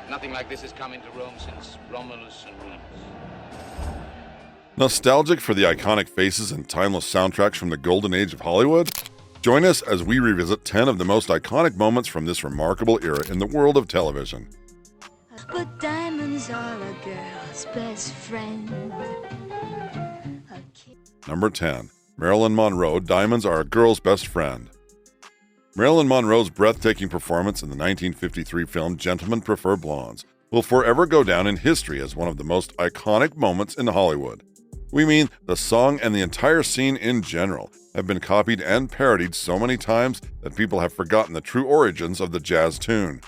Nothing like this has come into Rome since Romulus and Remus. Nostalgic for the iconic faces and timeless soundtracks from the golden age of Hollywood? Join us as we revisit 10 of the most iconic moments from this remarkable era in the world of television. But diamonds are a girl's best friend. Number 10. Marilyn Monroe, Diamonds Are a Girl's Best Friend. Marilyn Monroe's breathtaking performance in the 1953 film Gentlemen Prefer Blondes will forever go down in history as one of the most iconic moments in Hollywood. We mean the song and the entire scene in general have been copied and parodied so many times that people have forgotten the true origins of the jazz tune.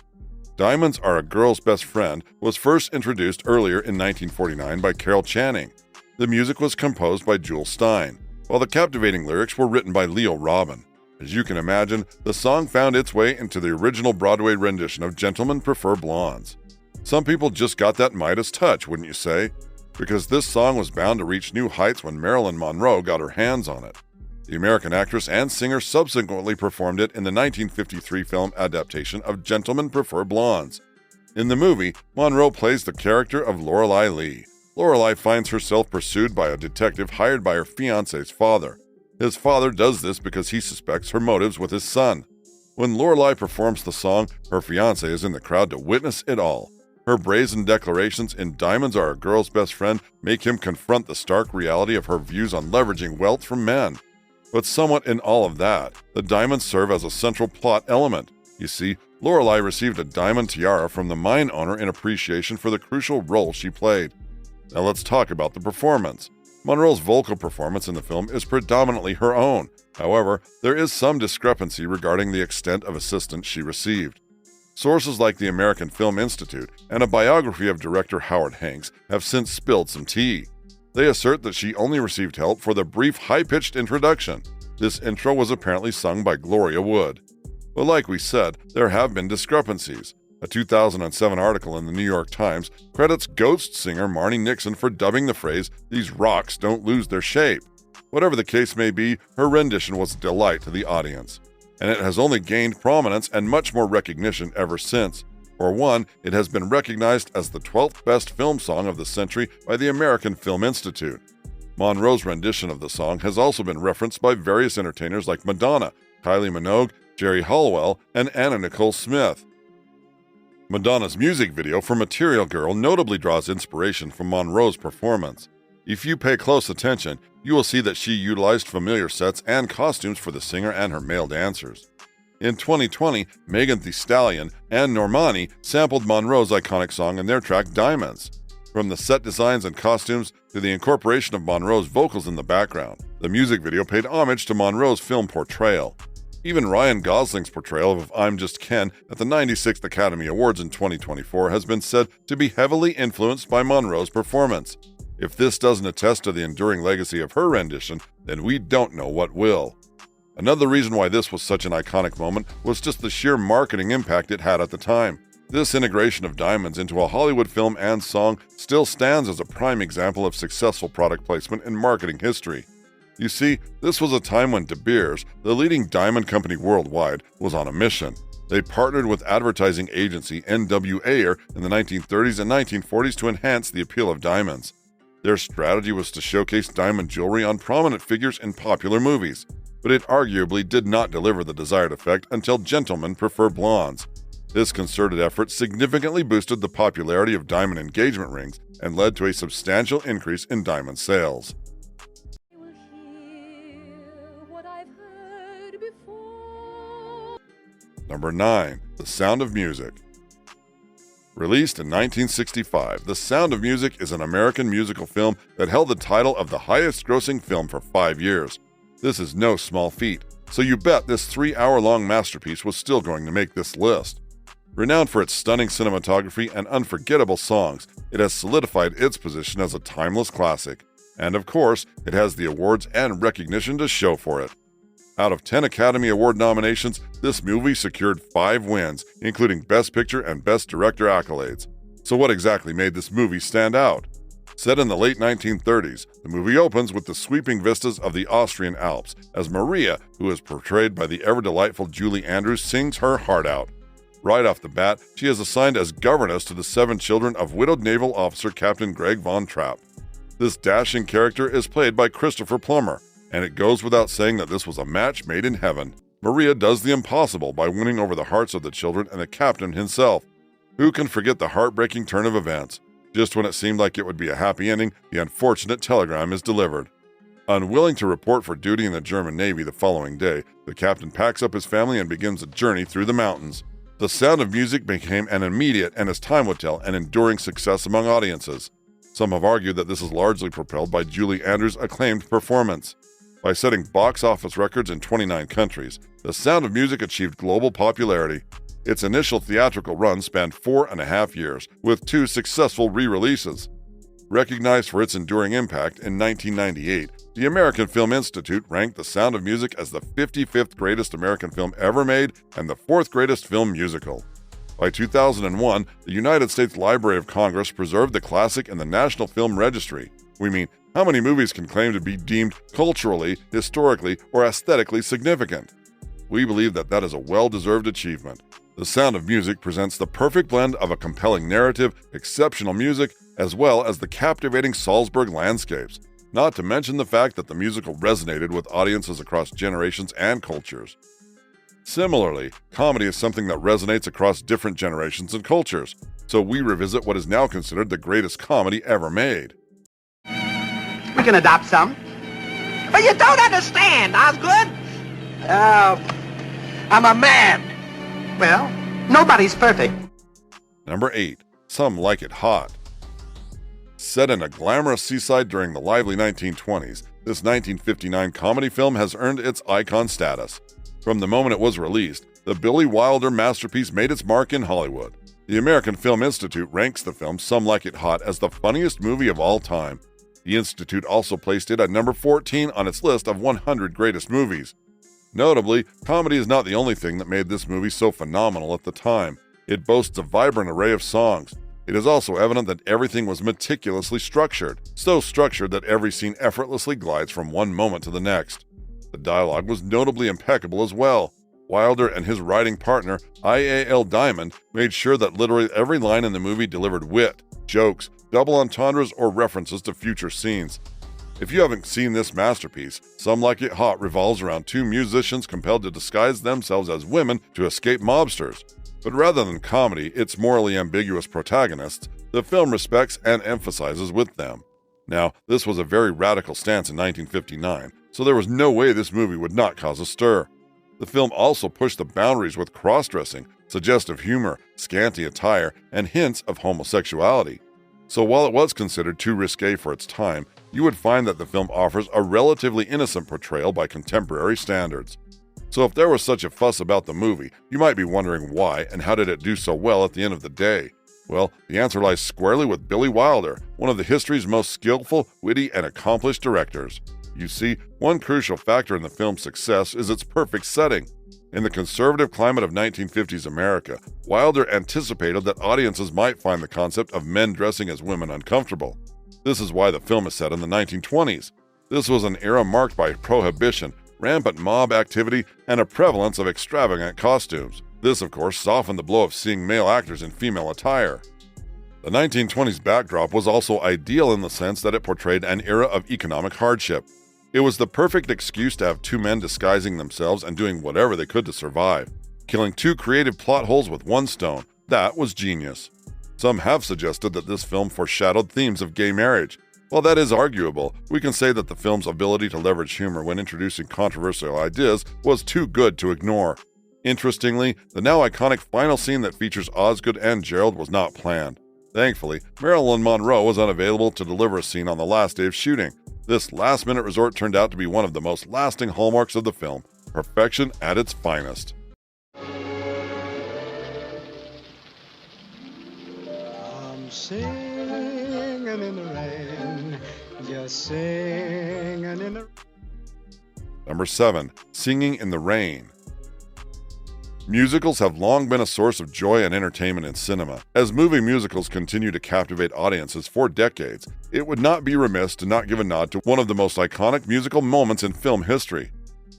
Diamonds Are a Girl's Best Friend was first introduced earlier in 1949 by Carol Channing. The music was composed by Jules Stein, while the captivating lyrics were written by Leo Robin. As you can imagine, the song found its way into the original Broadway rendition of Gentlemen Prefer Blondes. Some people just got that Midas touch, wouldn't you say? Because this song was bound to reach new heights when Marilyn Monroe got her hands on it. The American actress and singer subsequently performed it in the 1953 film adaptation of Gentlemen Prefer Blondes. In the movie, Monroe plays the character of Lorelei Lee. Lorelei finds herself pursued by a detective hired by her fiancé's father. His father does this because he suspects her motives with his son. When Lorelei performs the song, her fiancé is in the crowd to witness it all. Her brazen declarations in Diamonds Are a Girl's Best Friend make him confront the stark reality of her views on leveraging wealth from men. But somewhat in all of that, the diamonds serve as a central plot element. You see, Lorelei received a diamond tiara from the mine owner in appreciation for the crucial role she played. Now let's talk about the performance. Monroe's vocal performance in the film is predominantly her own. However, there is some discrepancy regarding the extent of assistance she received. Sources like the American Film Institute and a biography of director Howard Hanks have since spilled some tea. They assert that she only received help for the brief high-pitched introduction. This intro was apparently sung by Gloria Wood. But like we said, there have been discrepancies. A 2007 article in the New York Times credits Ghost singer Marni Nixon for dubbing the phrase, "These rocks don't lose their shape." Whatever the case may be, her rendition was a delight to the audience. And it has only gained prominence and much more recognition ever since. For one, it has been recognized as the 12th best film song of the century by the American Film Institute. Monroe's rendition of the song has also been referenced by various entertainers like Madonna, Kylie Minogue, Jerry Halliwell, and Anna Nicole Smith. Madonna's music video for Material Girl notably draws inspiration from Monroe's performance. If you pay close attention, you will see that she utilized familiar sets and costumes for the singer and her male dancers. In 2020, Megan Thee Stallion and Normani sampled Monroe's iconic song in their track Diamonds. From the set designs and costumes to the incorporation of Monroe's vocals in the background, the music video paid homage to Monroe's film portrayal. Even Ryan Gosling's portrayal of I'm Just Ken at the 96th Academy Awards in 2024 has been said to be heavily influenced by Monroe's performance. If this doesn't attest to the enduring legacy of her rendition, then we don't know what will. Another reason why this was such an iconic moment was just the sheer marketing impact it had at the time. This integration of diamonds into a Hollywood film and song still stands as a prime example of successful product placement in marketing history. You see, this was a time when De Beers, the leading diamond company worldwide, was on a mission. They partnered with advertising agency N.W. Ayer in the 1930s and 1940s to enhance the appeal of diamonds. Their strategy was to showcase diamond jewelry on prominent figures in popular movies, but it arguably did not deliver the desired effect until Gentlemen Prefer Blondes. This concerted effort significantly boosted the popularity of diamond engagement rings and led to a substantial increase in diamond sales. Number 9. The Sound of Music. Released in 1965, The Sound of Music is an American musical film that held the title of the highest-grossing film for 5 years. This is no small feat, so you bet this 3-hour-long masterpiece was still going to make this list. Renowned for its stunning cinematography and unforgettable songs, it has solidified its position as a timeless classic. And of course, it has the awards and recognition to show for it. Out of 10 Academy Award nominations, this movie secured 5 wins, including Best Picture and Best Director accolades. So what exactly made this movie stand out? Set in the late 1930s, the movie opens with the sweeping vistas of the Austrian Alps, as Maria, who is portrayed by the ever-delightful Julie Andrews, sings her heart out. Right off the bat, she is assigned as governess to the 7 children of widowed naval officer Captain Greg Von Trapp. This dashing character is played by Christopher Plummer, and it goes without saying that this was a match made in heaven. Maria does the impossible by winning over the hearts of the children and the captain himself. Who can forget the heartbreaking turn of events? Just when it seemed like it would be a happy ending, the unfortunate telegram is delivered. Unwilling to report for duty in the German Navy the following day, the captain packs up his family and begins a journey through the mountains. The Sound of Music became an immediate and, as time would tell, an enduring success among audiences. Some have argued that this is largely propelled by Julie Andrews' acclaimed performance. By setting box office records in 29 countries, The Sound of Music achieved global popularity. Its initial theatrical run spanned 4.5 years, with 2 successful re-releases. Recognized for its enduring impact, in 1998, the American Film Institute ranked The Sound of Music as the 55th greatest American film ever made and the 4th greatest film musical. By 2001, the United States Library of Congress preserved the classic in the National Film Registry. We mean, how many movies can claim to be deemed culturally, historically, or aesthetically significant? We believe that that is a well-deserved achievement. The Sound of Music presents the perfect blend of a compelling narrative, exceptional music, as well as the captivating Salzburg landscapes, not to mention the fact that the musical resonated with audiences across generations and cultures. Similarly, comedy is something that resonates across different generations and cultures, so we revisit what is now considered the greatest comedy ever made. We can adopt some. But you don't understand, Osgood. I'm a man. Well, nobody's perfect. Number 8. Some Like It Hot. Set in a glamorous seaside during the lively 1920s, this 1959 comedy film has earned its icon status. From the moment it was released, the Billy Wilder masterpiece made its mark in Hollywood. The American Film Institute ranks the film Some Like It Hot as the funniest movie of all time. The Institute also placed it at number 14 on its list of 100 greatest movies. Notably, comedy is not the only thing that made this movie so phenomenal at the time. It boasts a vibrant array of songs. It is also evident that everything was meticulously structured, so structured that every scene effortlessly glides from one moment to the next. The dialogue was notably impeccable as well. Wilder and his writing partner, I.A.L. Diamond, made sure that literally every line in the movie delivered wit, jokes, double entendres, or references to future scenes. If you haven't seen this masterpiece, Some Like It Hot revolves around 2 musicians compelled to disguise themselves as women to escape mobsters. But rather than comedy its morally ambiguous protagonists, the film respects and emphasizes with them. Now, this was a very radical stance in 1959, so there was no way this movie would not cause a stir. The film also pushed the boundaries with cross-dressing, suggestive humor, scanty attire, and hints of homosexuality. So while it was considered too risque for its time, you would find that the film offers a relatively innocent portrayal by contemporary standards. So if there was such a fuss about the movie, you might be wondering why and how did it do so well at the end of the day? Well, the answer lies squarely with Billy Wilder, one of the history's most skillful, witty, and accomplished directors. You see, one crucial factor in the film's success is its perfect setting. In the conservative climate of 1950s America, Wilder anticipated that audiences might find the concept of men dressing as women uncomfortable. This is why the film is set in the 1920s. This was an era marked by prohibition, rampant mob activity, and a prevalence of extravagant costumes. This, of course, softened the blow of seeing male actors in female attire. The 1920s backdrop was also ideal in the sense that it portrayed an era of economic hardship. It was the perfect excuse to have 2 men disguising themselves and doing whatever they could to survive. Killing 2 creative plot holes with one stone, that was genius. Some have suggested that this film foreshadowed themes of gay marriage. While that is arguable, we can say that the film's ability to leverage humor when introducing controversial ideas was too good to ignore. Interestingly, the now iconic final scene that features Osgood and Gerald was not planned. Thankfully, Marilyn Monroe was unavailable to deliver a scene on the last day of shooting. This last-minute resort turned out to be one of the most lasting hallmarks of the film, perfection at its finest. I'm singing in the rain, just singing in the... Number 7. Singing in the Rain. Musicals have long been a source of joy and entertainment in cinema. As movie musicals continue to captivate audiences for decades, it would not be remiss to not give a nod to one of the most iconic musical moments in film history.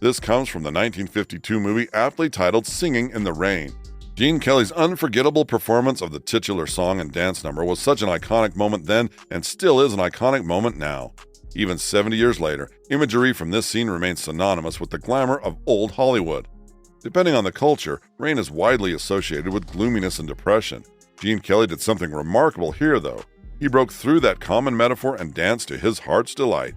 This comes from the 1952 movie aptly titled Singing in the Rain. Gene Kelly's unforgettable performance of the titular song and dance number was such an iconic moment then and still is an iconic moment now. Even 70 years later, imagery from this scene remains synonymous with the glamour of old Hollywood. Depending on the culture, rain is widely associated with gloominess and depression. Gene Kelly did something remarkable here, though. He broke through that common metaphor and danced to his heart's delight.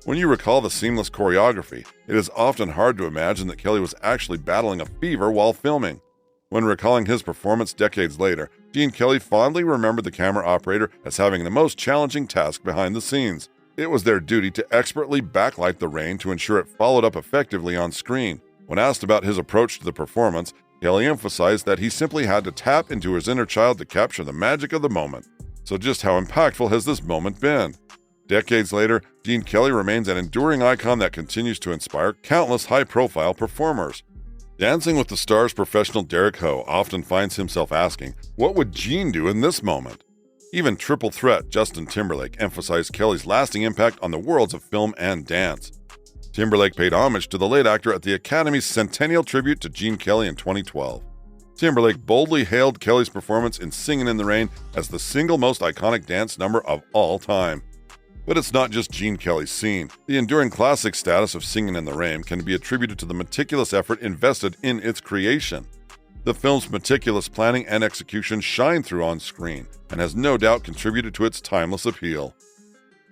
When you recall the seamless choreography, it is often hard to imagine that Kelly was actually battling a fever while filming. When recalling his performance decades later, Gene Kelly fondly remembered the camera operator as having the most challenging task behind the scenes. It was their duty to expertly backlight the rain to ensure it followed up effectively on screen. When asked about his approach to the performance, Kelly emphasized that he simply had to tap into his inner child to capture the magic of the moment. So just how impactful has this moment been? Decades later, Gene Kelly remains an enduring icon that continues to inspire countless high-profile performers. Dancing with the Stars professional Derek Ho often finds himself asking, what would Gene do in this moment? Even Triple Threat Justin Timberlake emphasized Kelly's lasting impact on the worlds of film and dance. Timberlake paid homage to the late actor at the Academy's centennial tribute to Gene Kelly in 2012. Timberlake boldly hailed Kelly's performance in Singin' in the Rain as the single most iconic dance number of all time. But it's not just Gene Kelly's scene. The enduring classic status of Singin' in the Rain can be attributed to the meticulous effort invested in its creation. The film's meticulous planning and execution shine through on screen and has no doubt contributed to its timeless appeal.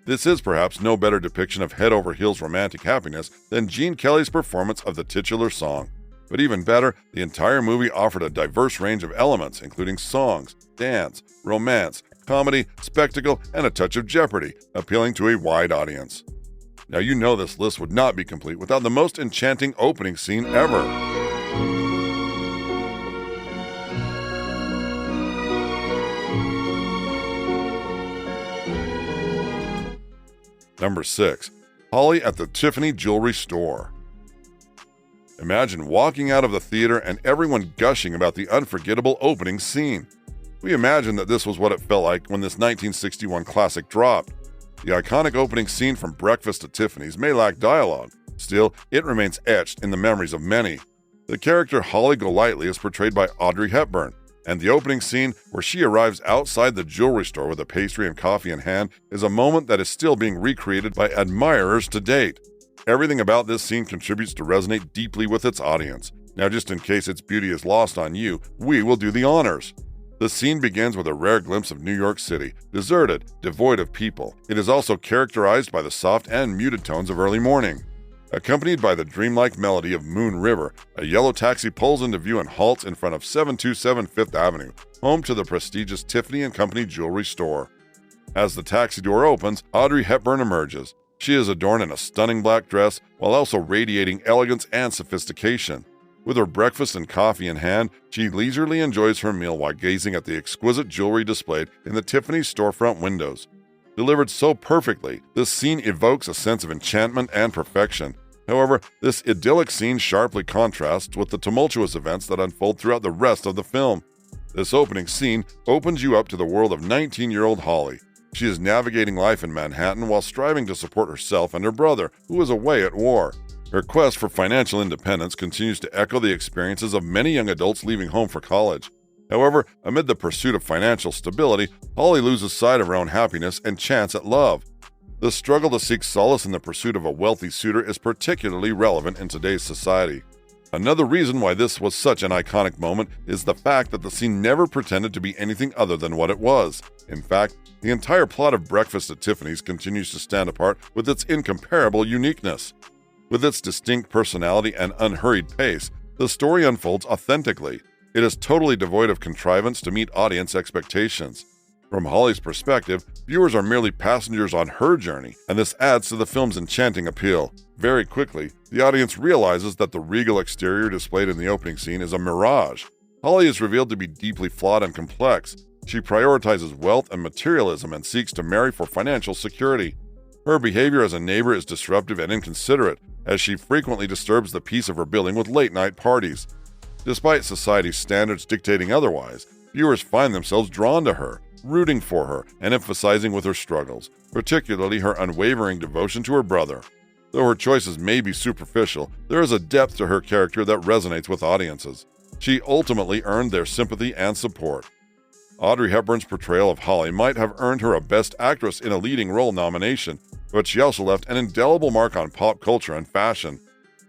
This is perhaps no better depiction of head-over-heels romantic happiness than Gene Kelly's performance of the titular song. But even better, the entire movie offered a diverse range of elements, including songs, dance, romance, comedy, spectacle, and a touch of jeopardy, appealing to a wide audience. Now you know this list would not be complete without the most enchanting opening scene ever. Number 6. Holly at the Tiffany Jewelry Store. Imagine walking out of the theater and everyone gushing about the unforgettable opening scene. We imagine that this was what it felt like when this 1961 classic dropped. The iconic opening scene from Breakfast at Tiffany's may lack dialogue. Still, it remains etched in the memories of many. The character Holly Golightly is portrayed by Audrey Hepburn, and the opening scene where she arrives outside the jewelry store with a pastry and coffee in hand is a moment that is still being recreated by admirers to date. Everything about this scene contributes to resonate deeply with its audience. Now, just in case its beauty is lost on you, we will do the honors. The scene begins with a rare glimpse of New York City, deserted, devoid of people. It is also characterized by the soft and muted tones of early morning. Accompanied by the dreamlike melody of Moon River, a yellow taxi pulls into view and halts in front of 727 Fifth Avenue, home to the prestigious Tiffany & Company jewelry store. As the taxi door opens, Audrey Hepburn emerges. She is adorned in a stunning black dress while also radiating elegance and sophistication. With her breakfast and coffee in hand, she leisurely enjoys her meal while gazing at the exquisite jewelry displayed in the Tiffany storefront windows. Delivered so perfectly, this scene evokes a sense of enchantment and perfection. However, this idyllic scene sharply contrasts with the tumultuous events that unfold throughout the rest of the film. This opening scene opens you up to the world of 19-year-old Holly. She is navigating life in Manhattan while striving to support herself and her brother, who is away at war. Her quest for financial independence continues to echo the experiences of many young adults leaving home for college. However, amid the pursuit of financial stability, Holly loses sight of her own happiness and chance at love. The struggle to seek solace in the pursuit of a wealthy suitor is particularly relevant in today's society. Another reason why this was such an iconic moment is the fact that the scene never pretended to be anything other than what it was. In fact, the entire plot of Breakfast at Tiffany's continues to stand apart with its incomparable uniqueness. With its distinct personality and unhurried pace, the story unfolds authentically. It is totally devoid of contrivance to meet audience expectations. From Holly's perspective, viewers are merely passengers on her journey, and this adds to the film's enchanting appeal. Very quickly, the audience realizes that the regal exterior displayed in the opening scene is a mirage. Holly is revealed to be deeply flawed and complex. She prioritizes wealth and materialism and seeks to marry for financial security. Her behavior as a neighbor is disruptive and inconsiderate, as she frequently disturbs the peace of her building with late-night parties. Despite society's standards dictating otherwise, viewers find themselves drawn to her, rooting for her, and emphasizing with her struggles, particularly her unwavering devotion to her brother. Though her choices may be superficial, there is a depth to her character that resonates with audiences. she ultimately earned their sympathy and support. Audrey Hepburn's portrayal of Holly might have earned her a Best Actress in a Leading Role nomination, but she also left an indelible mark on pop culture and fashion.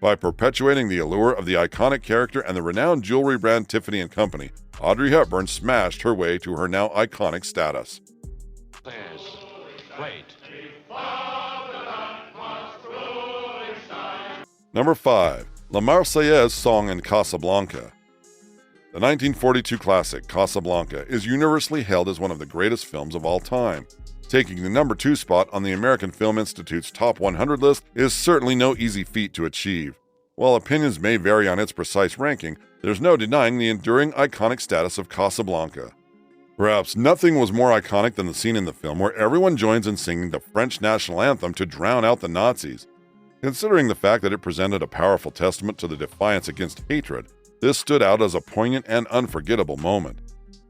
By perpetuating the allure of the iconic character and the renowned jewelry brand Tiffany & Company, Audrey Hepburn smashed her way to her now iconic status. Wait. Number 5. La Marseillaise Song in Casablanca. The 1942 classic Casablanca is universally hailed as one of the greatest films of all time. Taking the number 2 spot on the American Film Institute's Top 100 list is certainly no easy feat to achieve. While opinions may vary on its precise ranking, there's no denying the enduring iconic status of Casablanca. Perhaps nothing was more iconic than the scene in the film where everyone joins in singing the French national anthem to drown out the Nazis. Considering the fact that it presented a powerful testament to the defiance against hatred, this stood out as a poignant and unforgettable moment.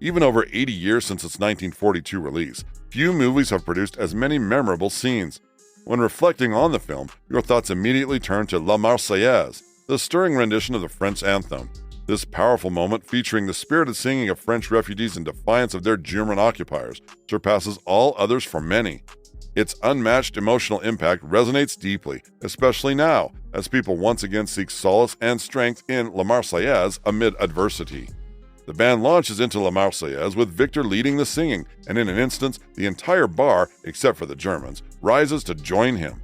Even over 80 years since its 1942 release, few movies have produced as many memorable scenes. When reflecting on the film, your thoughts immediately turn to La Marseillaise, the stirring rendition of the French anthem. This powerful moment, featuring the spirited singing of French refugees in defiance of their German occupiers, surpasses all others for many. Its unmatched emotional impact resonates deeply, especially now, as people once again seek solace and strength in La Marseillaise amid adversity. The band launches into La Marseillaise with Victor leading the singing, and in an instant, the entire bar, except for the Germans, rises to join him.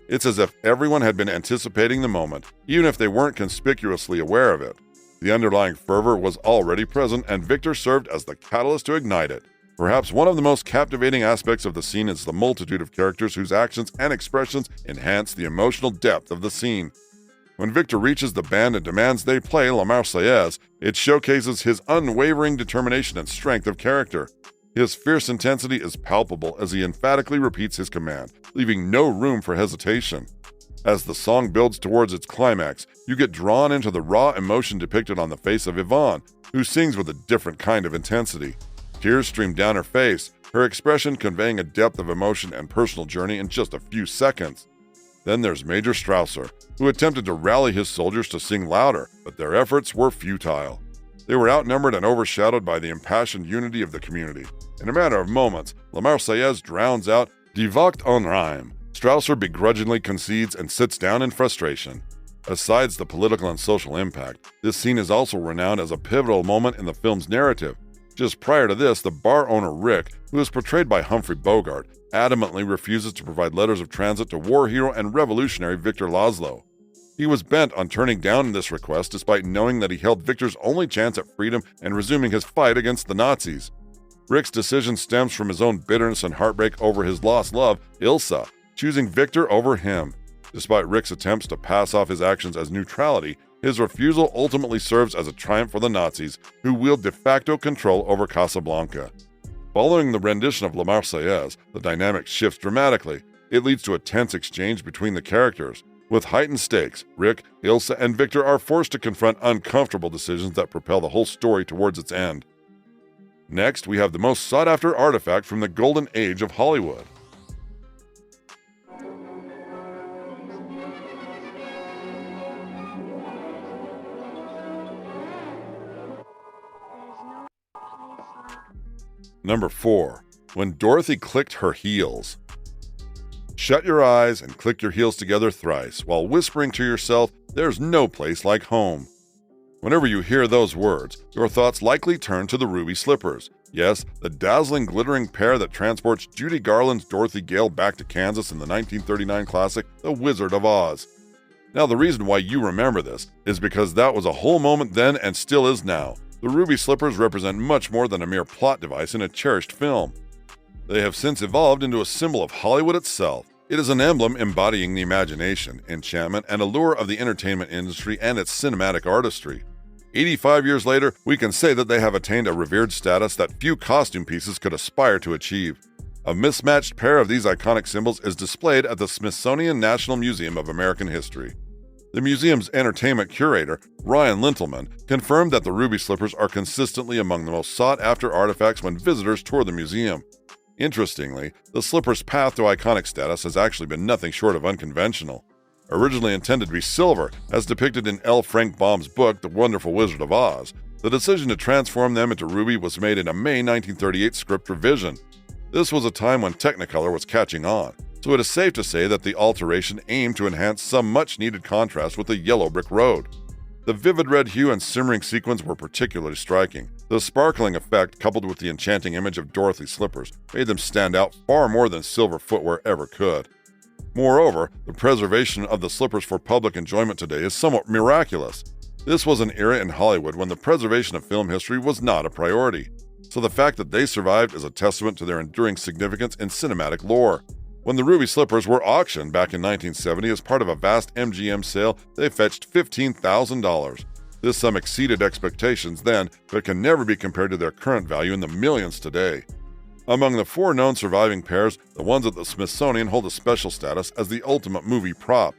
It's as if everyone had been anticipating the moment, even if they weren't conspicuously aware of it. The underlying fervor was already present, and Victor served as the catalyst to ignite it. Perhaps one of the most captivating aspects of the scene is the multitude of characters whose actions and expressions enhance the emotional depth of the scene. When Victor reaches the band and demands they play La Marseillaise, it showcases his unwavering determination and strength of character. His fierce intensity is palpable as he emphatically repeats his command, leaving no room for hesitation. As the song builds towards its climax, you get drawn into the raw emotion depicted on the face of Yvonne, who sings with a different kind of intensity. Tears stream down her face, her expression conveying a depth of emotion and personal journey in just a few seconds. Then there's Major Strausser, who attempted to rally his soldiers to sing louder, but their efforts were futile. They were outnumbered and overshadowed by the impassioned unity of the community. In a matter of moments, La Marseillaise drowns out Die Wacht en Rhein. Strausser begrudgingly concedes and sits down in frustration. Besides the political and social impact, this scene is also renowned as a pivotal moment in the film's narrative. Just prior to this, the bar owner Rick, who is portrayed by Humphrey Bogart, adamantly refuses to provide letters of transit to war hero and revolutionary Victor Laszlo. He was bent on turning down this request despite knowing that he held Victor's only chance at freedom and resuming his fight against the Nazis. Rick's decision stems from his own bitterness and heartbreak over his lost love, Ilsa, choosing Victor over him. Despite Rick's attempts to pass off his actions as neutrality, his refusal ultimately serves as a triumph for the Nazis, who wield de facto control over Casablanca. Following the rendition of La Marseillaise, the dynamic shifts dramatically. It leads to a tense exchange between the characters. With heightened stakes, Rick, Ilsa, and Victor are forced to confront uncomfortable decisions that propel the whole story towards its end. Next, we have the most sought-after artifact from the golden age of Hollywood. Number 4. When Dorothy clicked her heels. Shut your eyes and click your heels together thrice while whispering to yourself, "There's no place like home." Whenever you hear those words, your thoughts likely turn to the ruby slippers. Yes, the dazzling, glittering pair that transports Judy Garland's Dorothy Gale back to Kansas in the 1939 classic, The Wizard of Oz. Now, the reason why you remember this is because that was a whole moment then and still is now. The ruby slippers represent much more than a mere plot device in a cherished film. They have since evolved into a symbol of Hollywood itself. It is an emblem embodying the imagination, enchantment, and allure of the entertainment industry and its cinematic artistry. 85 years later, we can say that they have attained a revered status that few costume pieces could aspire to achieve. A mismatched pair of these iconic symbols is displayed at the Smithsonian National Museum of American History. The museum's entertainment curator, Ryan Lintelman, confirmed that the ruby slippers are consistently among the most sought-after artifacts when visitors tour the museum. Interestingly, the slipper's path to iconic status has actually been nothing short of unconventional. originally intended to be silver, as depicted in L. Frank Baum's book, The Wonderful Wizard of Oz. The decision to transform them into ruby was made in a May 1938 script revision. This was a time when Technicolor was catching on, so it is safe to say that the alteration aimed to enhance some much-needed contrast with the yellow brick road. The vivid red hue and simmering sequins were particularly striking. The sparkling effect, coupled with the enchanting image of Dorothy's slippers, made them stand out far more than silver footwear ever could. Moreover, the preservation of the slippers for public enjoyment today is somewhat miraculous. This was an era in Hollywood when the preservation of film history was not a priority, so the fact that they survived is a testament to their enduring significance in cinematic lore. When the ruby slippers were auctioned back in 1970 as part of a vast MGM sale, they fetched $15,000. This sum exceeded expectations then, but can never be compared to their current value in the millions today. Among the 4 known surviving pairs, the ones at the Smithsonian hold a special status as the ultimate movie prop.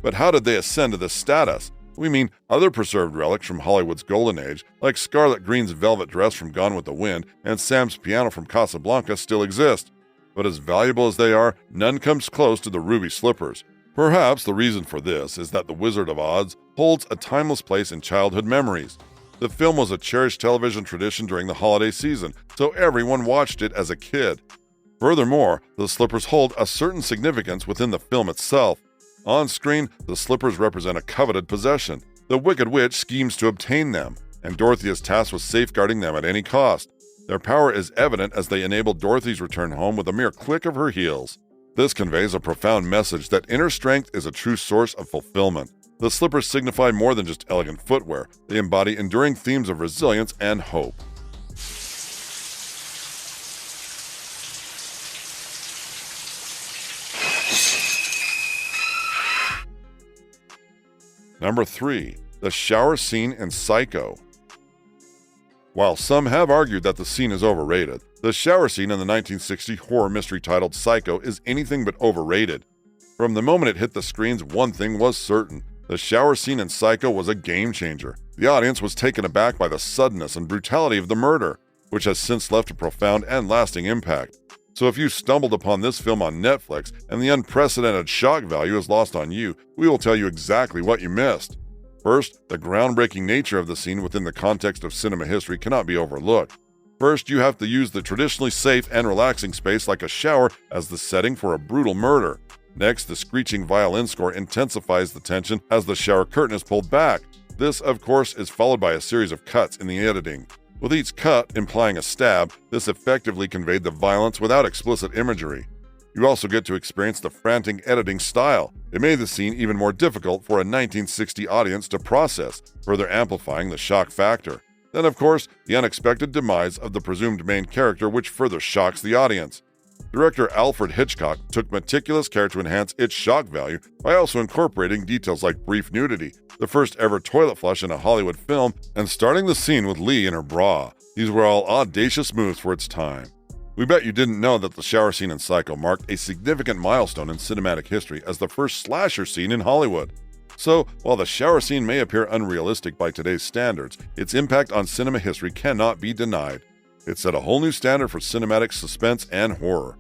But how did they ascend to this status? We mean other preserved relics from Hollywood's golden age, like Scarlett Green's velvet dress from Gone with the Wind and Sam's piano from Casablanca, still exist. But as valuable as they are, none comes close to the ruby slippers. Perhaps the reason for this is that The Wizard of Oz holds a timeless place in childhood memories. The film was a cherished television tradition during the holiday season, so everyone watched it as a kid. Furthermore, the slippers hold a certain significance within the film itself. On screen, the slippers represent a coveted possession. The Wicked Witch schemes to obtain them, and Dorothy is tasked with safeguarding them at any cost. Their power is evident as they enable Dorothy's return home with a mere click of her heels. This conveys a profound message that inner strength is a true source of fulfillment. The slippers signify more than just elegant footwear. They embody enduring themes of resilience and hope. Number 3. The shower scene in Psycho. While some have argued that the scene is overrated, the shower scene in the 1960 horror mystery titled Psycho is anything but overrated. From the moment it hit the screens, one thing was certain. The shower scene in Psycho was a game changer. The audience was taken aback by the suddenness and brutality of the murder, which has since left a profound and lasting impact. So if you stumbled upon this film on Netflix and the unprecedented shock value is lost on you, we will tell you exactly what you missed. First, the groundbreaking nature of the scene within the context of cinema history cannot be overlooked. First, you have to use the traditionally safe and relaxing space like a shower as the setting for a brutal murder. Next, the screeching violin score intensifies the tension as the shower curtain is pulled back. This, of course, is followed by a series of cuts in the editing. With each cut implying a stab, this effectively conveyed the violence without explicit imagery. You also get to experience the frantic editing style. It made the scene even more difficult for a 1960 audience to process, further amplifying the shock factor. Then, of course, the unexpected demise of the presumed main character, which further shocks the audience. Director Alfred Hitchcock took meticulous care to enhance its shock value by also incorporating details like brief nudity, the first ever toilet flush in a Hollywood film, and starting the scene with Lee in her bra. These were all audacious moves for its time. We bet you didn't know that the shower scene in Psycho marked a significant milestone in cinematic history as the first slasher scene in Hollywood. So, while the shower scene may appear unrealistic by today's standards, its impact on cinema history cannot be denied. It set a whole new standard for cinematic suspense and horror.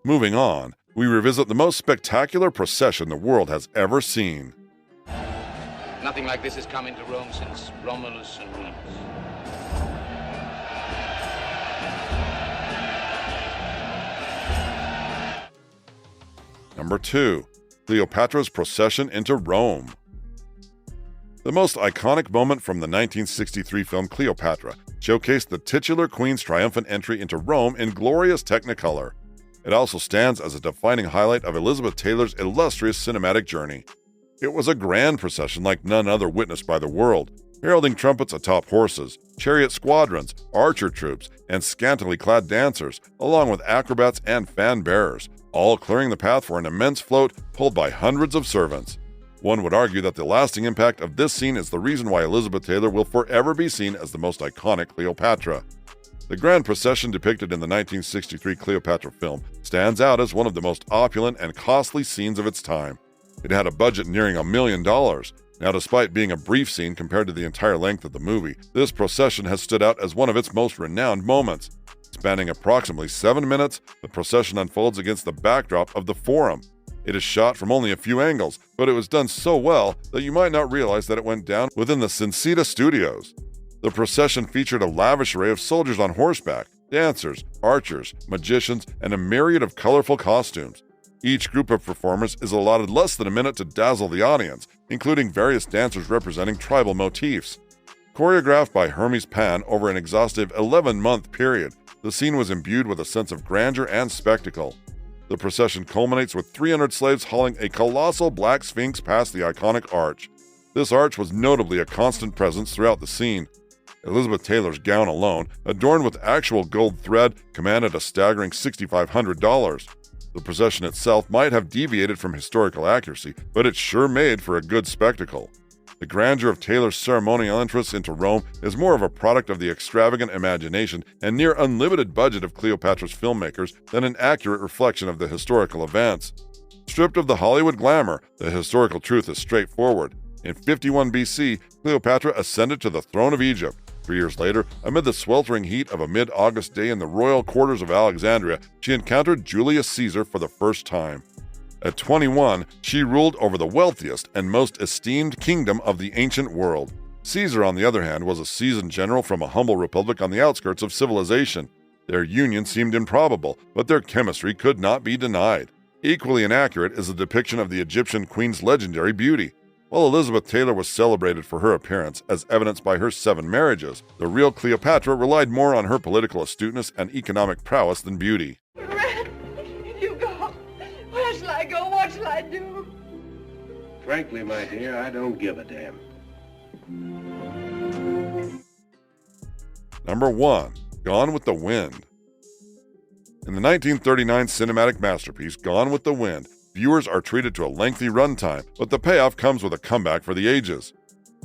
Moving on, we revisit the most spectacular procession the world has ever seen. Nothing like this has come into Rome since Romulus and Remus. Number 2. Cleopatra's Procession into Rome. The most iconic moment from the 1963 film Cleopatra showcased the titular queen's triumphant entry into Rome in glorious Technicolor. It also stands as a defining highlight of Elizabeth Taylor's illustrious cinematic journey. It was a grand procession like none other witnessed by the world, heralding trumpets atop horses, chariot squadrons, archer troops, and scantily clad dancers, along with acrobats and fan-bearers, all clearing the path for an immense float pulled by hundreds of servants. One would argue that the lasting impact of this scene is the reason why Elizabeth Taylor will forever be seen as the most iconic Cleopatra. The grand procession depicted in the 1963 Cleopatra film stands out as one of the most opulent and costly scenes of its time. It had a budget nearing $1 million. Now, despite being a brief scene compared to the entire length of the movie, this procession has stood out as one of its most renowned moments. Spanning approximately 7 minutes, the procession unfolds against the backdrop of the Forum. It is shot from only a few angles, but it was done so well that you might not realize that it went down within the Cincita studios. The procession featured a lavish array of soldiers on horseback, dancers, archers, magicians, and a myriad of colorful costumes. Each group of performers is allotted less than a minute to dazzle the audience, including various dancers representing tribal motifs. Choreographed by Hermes Pan over an exhaustive 11-month period, the scene was imbued with a sense of grandeur and spectacle. The procession culminates with 300 slaves hauling a colossal black sphinx past the iconic arch. This arch was notably a constant presence throughout the scene. Elizabeth Taylor's gown alone, adorned with actual gold thread, commanded a staggering $6,500. The procession itself might have deviated from historical accuracy, but it sure made for a good spectacle. The grandeur of Taylor's ceremonial entrance into Rome is more of a product of the extravagant imagination and near unlimited budget of Cleopatra's filmmakers than an accurate reflection of the historical events. Stripped of the Hollywood glamour, the historical truth is straightforward. In 51 BC, Cleopatra ascended to the throne of Egypt. 3 years later, amid the sweltering heat of a mid-August day in the royal quarters of Alexandria, she encountered Julius Caesar for the first time. At 21, she ruled over the wealthiest and most esteemed kingdom of the ancient world. Caesar, on the other hand, was a seasoned general from a humble republic on the outskirts of civilization. Their union seemed improbable, but their chemistry could not be denied. Equally inaccurate is the depiction of the Egyptian queen's legendary beauty. While Elizabeth Taylor was celebrated for her appearance, as evidenced by her 7 marriages, the real Cleopatra relied more on her political astuteness and economic prowess than beauty. Red, you go. Where shall I go? What shall I do? Frankly, my dear, I don't give a damn. Number 1. Gone with the Wind. In the 1939 cinematic masterpiece Gone with the Wind, viewers are treated to a lengthy runtime, but the payoff comes with a comeback for the ages.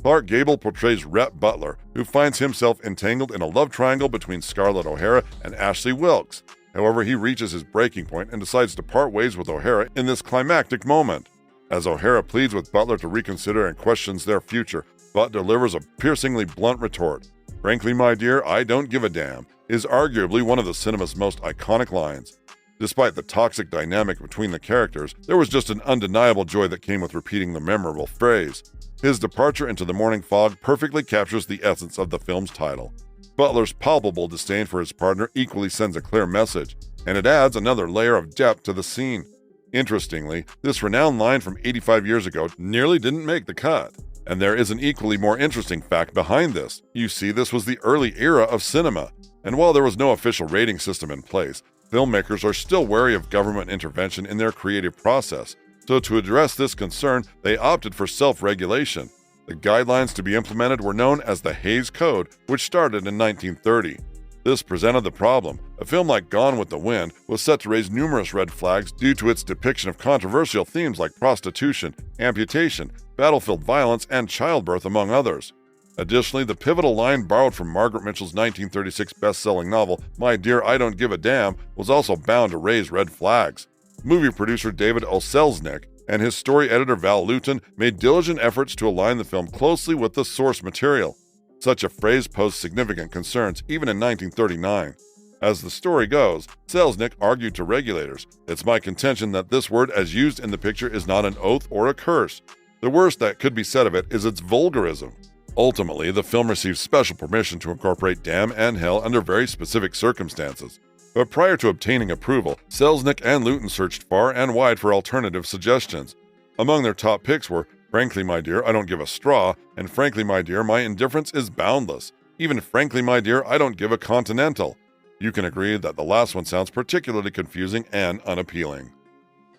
Clark Gable portrays Rhett Butler, who finds himself entangled in a love triangle between Scarlett O'Hara and Ashley Wilkes. However, he reaches his breaking point and decides to part ways with O'Hara in this climactic moment. As O'Hara pleads with Butler to reconsider and questions their future, Butt delivers a piercingly blunt retort. "Frankly, my dear, I don't give a damn," is arguably one of the cinema's most iconic lines. Despite the toxic dynamic between the characters, there was just an undeniable joy that came with repeating the memorable phrase. His departure into the morning fog perfectly captures the essence of the film's title. Butler's palpable disdain for his partner equally sends a clear message, and it adds another layer of depth to the scene. Interestingly, this renowned line from 85 years ago nearly didn't make the cut. And there is an equally more interesting fact behind this. You see, this was the early era of cinema, and while there was no official rating system in place, filmmakers are still wary of government intervention in their creative process. So to address this concern, they opted for self-regulation. The guidelines to be implemented were known as the Hays Code, which started in 1930. This presented the problem. A film like Gone with the Wind was set to raise numerous red flags due to its depiction of controversial themes like prostitution, amputation, battlefield violence, and childbirth, among others. Additionally, the pivotal line borrowed from Margaret Mitchell's 1936 best-selling novel, My Dear, I Don't Give a Damn, was also bound to raise red flags. Movie producer David O. Selznick and his story editor Val Luton made diligent efforts to align the film closely with the source material. Such a phrase posed significant concerns even in 1939. As the story goes, Selznick argued to regulators, "It's my contention that this word as used in the picture is not an oath or a curse. The worst that could be said of it is its vulgarism." Ultimately, the film received special permission to incorporate damn and hell under very specific circumstances. But prior to obtaining approval, Selznick and Luton searched far and wide for alternative suggestions. Among their top picks were Frankly, My Dear, I Don't Give a Straw, and Frankly, My Dear, My Indifference is Boundless. Even Frankly, My Dear, I Don't Give a Continental. You can agree that the last one sounds particularly confusing and unappealing.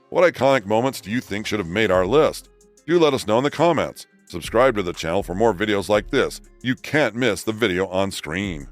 What iconic moments do you think should have made our list? Do let us know in the comments. Subscribe to the channel for more videos like this. You can't miss the video on screen.